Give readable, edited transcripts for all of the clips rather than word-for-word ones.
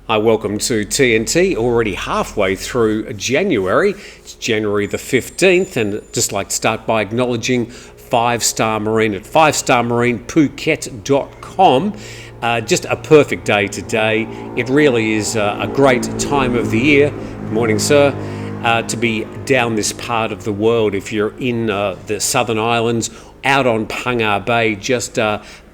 Hi, welcome to TNT, already halfway through January. It's January the 15th, and I'd just like to start by acknowledging 5-Star Marine at 5starmarinephuket.com. Just a perfect day today. It really is a great time of the year. Good morning, sir. To be down this part of the world, if you're in the Southern Islands, out on Patong Bay, just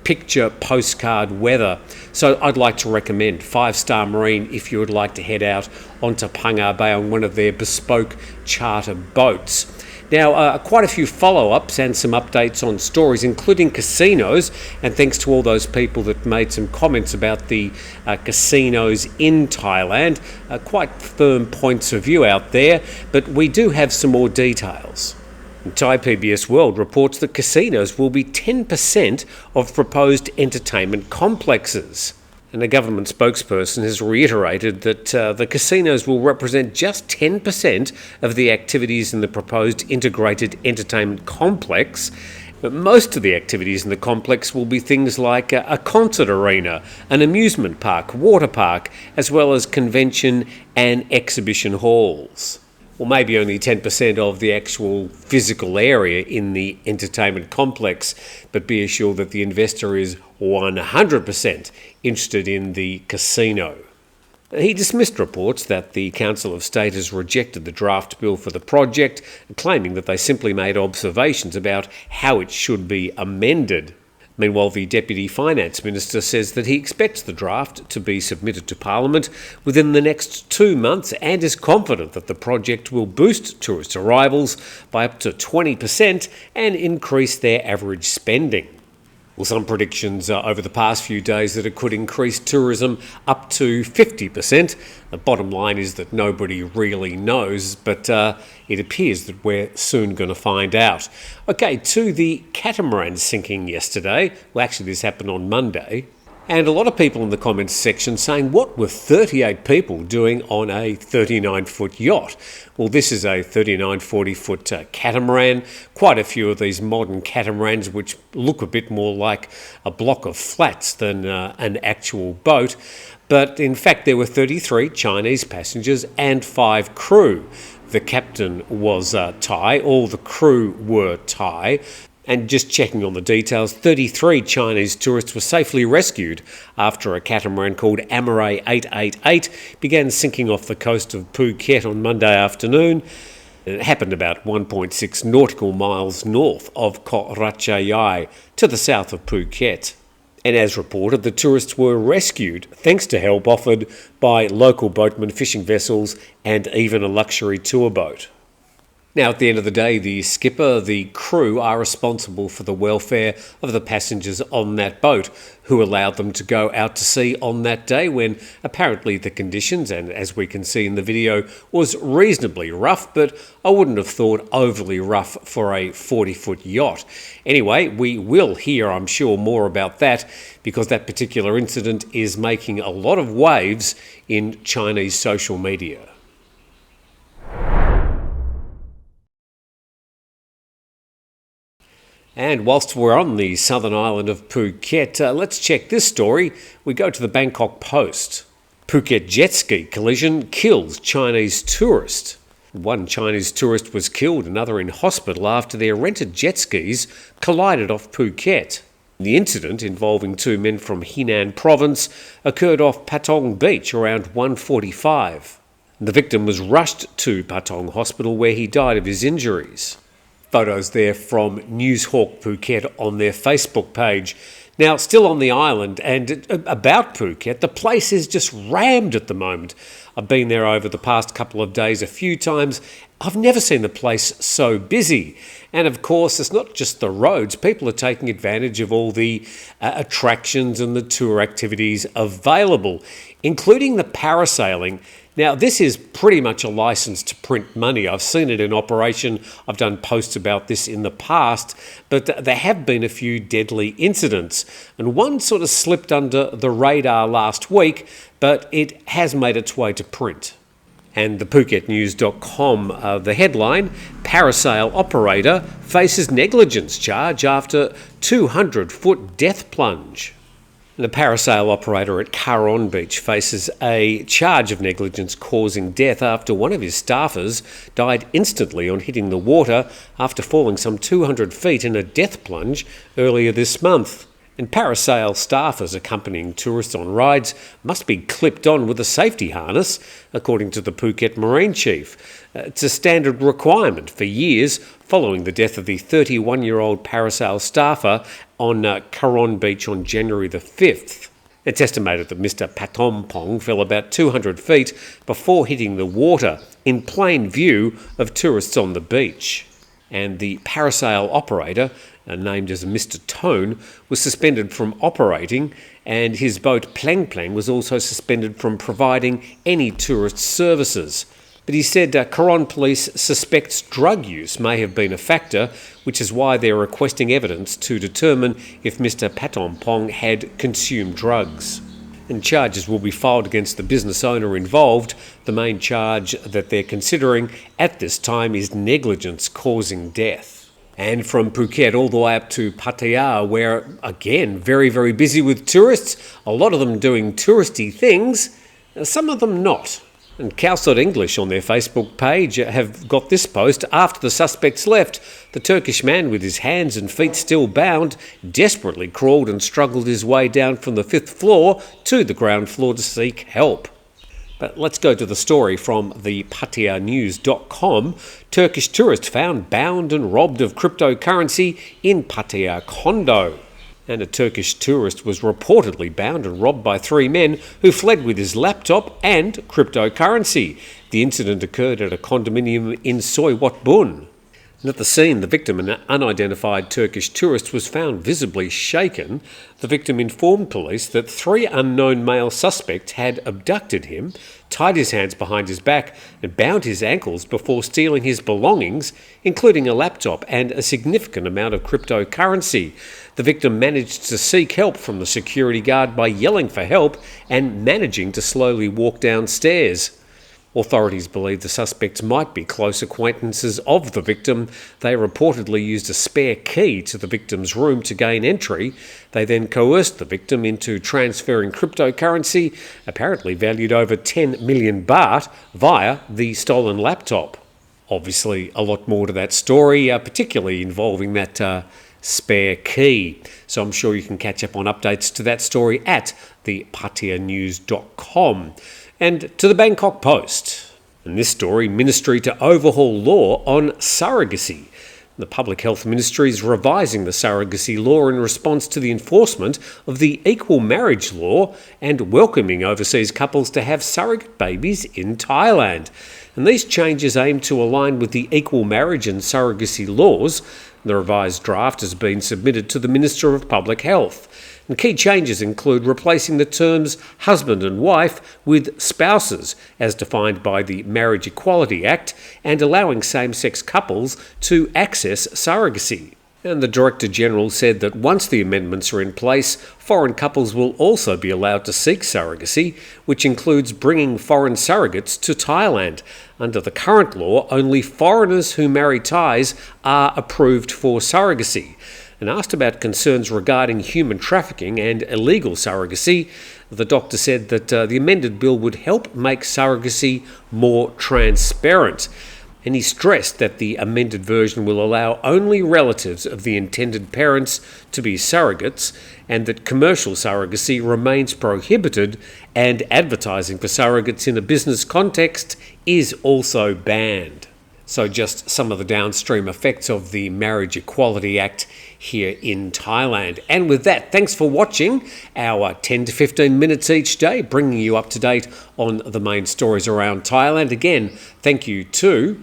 picture postcard weather. So I'd like to recommend 5-Star Marine if you would like to head out onto Patong Bay on one of their bespoke charter boats. Now, quite a few follow-ups and some updates on stories, including casinos, and thanks to all those people that made some comments about the casinos in Thailand. Quite firm points of view out there, but we do have some more details. Thai PBS World reports that casinos will be 10% of proposed entertainment complexes. And a government spokesperson has reiterated that the casinos will represent just 10% of the activities in the proposed integrated entertainment complex. But most of the activities in the complex will be things like a concert arena, an amusement park, water park, as well as convention and exhibition halls. Well, maybe only 10% of the actual physical area in the entertainment complex, but be assured that the investor is 100% interested in the casino. He dismissed reports that the Council of State has rejected the draft bill for the project, claiming that they simply made observations about how it should be amended. Meanwhile, the Deputy Finance Minister says that he expects the draft to be submitted to Parliament within the next 2 months and is confident that the project will boost tourist arrivals by up to 20% and increase their average spending. Well, some predictions over the past few days that it could increase tourism up to 50%. The bottom line is that nobody really knows, but it appears that we're soon going to find out. Okay, to the catamaran sinking yesterday. Well, actually, this happened on Monday. And a lot of people in the comments section saying, what were 38 people doing on a 39-foot yacht? Well, this is a 40-foot catamaran. Quite a few of these modern catamarans, which look a bit more like a block of flats than an actual boat. But in fact, there were 33 Chinese passengers and 5 crew. The captain was Thai, all the crew were Thai. And just checking on the details, 33 Chinese tourists were safely rescued after a catamaran called Amaray 888 began sinking off the coast of Phuket on Monday afternoon. It happened about 1.6 nautical miles north of Koh Ratchayai to the south of Phuket. And as reported, the tourists were rescued thanks to help offered by local boatmen, fishing vessels and even a luxury tour boat. Now, at the end of the day, the skipper, the crew are responsible for the welfare of the passengers on that boat, who allowed them to go out to sea on that day when apparently the conditions, and as we can see in the video, was reasonably rough, but I wouldn't have thought overly rough for a 40-foot yacht. Anyway, we will hear, I'm sure, more about that because that particular incident is making a lot of waves in Chinese social media. And whilst we're on the southern island of Phuket, let's check this story. We go to the Bangkok Post. Phuket jet ski collision kills Chinese tourist. One Chinese tourist was killed, another in hospital after their rented jet skis collided off Phuket. The incident, involving 2 men from Henan province, occurred off Patong Beach around 1:45. The victim was rushed to Patong Hospital where he died of his injuries. Photos there from Newshawk Phuket on their Facebook page. Now, still on the island and about Phuket, the place is just rammed at the moment. I've been there over the past couple of days a few times. I've never seen the place so busy. And of course, it's not just the roads. People are taking advantage of all the attractions and the tour activities available, including the parasailing. Now, this is pretty much a license to print money. I've seen it in operation. I've done posts about this in the past, but there have been a few deadly incidents. And one sort of slipped under the radar last week, but it has made its way to print. And the PhuketNews.com, the headline, parasail operator faces negligence charge after 200-foot death plunge. The parasail operator at Patong Beach faces a charge of negligence causing death after one of his staffers died instantly on hitting the water after falling some 200 feet in a death plunge earlier this month. And parasail staffers accompanying tourists on rides must be clipped on with a safety harness, according to the Phuket Marine Chief. It's a standard requirement for years following the death of the 31-year-old parasail staffer on Patong Beach on January the 5th. It's estimated that Mr. Patong fell about 200 feet before hitting the water in plain view of tourists on the beach. And the parasail operator, named as Mr. Tone, was suspended from operating, and his boat Plang Plang was also suspended from providing any tourist services. But he said Coron police suspects drug use may have been a factor, which is why they're requesting evidence to determine if Mr. Patong had consumed drugs. And charges will be filed against the business owner involved. The main charge that they're considering at this time is negligence causing death. And from Phuket all the way up to Pattaya, where, again, very, very busy with tourists, a lot of them doing touristy things, some of them not. And Cows.English on their Facebook page have got this post. After the suspects left, the Turkish man with his hands and feet still bound desperately crawled and struggled his way down from the 5th floor to the ground floor to seek help. But let's go to the story from the PattayaNews.com. Turkish tourist found bound and robbed of cryptocurrency in Pattaya condo. And a Turkish tourist was reportedly bound and robbed by 3 men who fled with his laptop and cryptocurrency. The incident occurred at a condominium in Soywatbun. And at the scene, the victim, an unidentified Turkish tourist, was found visibly shaken. The victim informed police that 3 unknown male suspects had abducted him, tied his hands behind his back and bound his ankles before stealing his belongings, including a laptop and a significant amount of cryptocurrency. The victim managed to seek help from the security guard by yelling for help and managing to slowly walk downstairs. Authorities believe the suspects might be close acquaintances of the victim. They reportedly used a spare key to the victim's room to gain entry. They then coerced the victim into transferring cryptocurrency, apparently valued over 10 million baht, via the stolen laptop. Obviously, a lot more to that story, particularly involving that spare key. So I'm sure you can catch up on updates to that story at the PattayaNews.com. And to the Bangkok Post. In this story, Ministry to overhaul law on surrogacy. The Public Health Ministry is revising the surrogacy law in response to the enforcement of the equal marriage law and welcoming overseas couples to have surrogate babies in Thailand. And these changes aim to align with the equal marriage and surrogacy laws. The revised draft has been submitted to the Minister of Public Health. And key changes include replacing the terms husband and wife with spouses, as defined by the Marriage Equality Act, and allowing same-sex couples to access surrogacy. And the Director General said that once the amendments are in place, foreign couples will also be allowed to seek surrogacy, which includes bringing foreign surrogates to Thailand. Under the current law, only foreigners who marry Thais are approved for surrogacy. And asked about concerns regarding human trafficking and illegal surrogacy, the doctor said that the amended bill would help make surrogacy more transparent. And he stressed that the amended version will allow only relatives of the intended parents to be surrogates, and that commercial surrogacy remains prohibited, and advertising for surrogates in a business context is also banned. So just some of the downstream effects of the Marriage Equality Act here in Thailand. And with that, thanks for watching our 10 to 15 minutes each day, bringing you up to date on the main stories around Thailand. Again, thank you to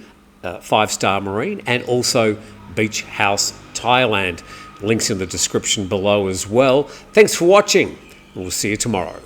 5 Star Marine and also Beach House Thailand. Links in the description below as well. Thanks for watching. We'll see you tomorrow.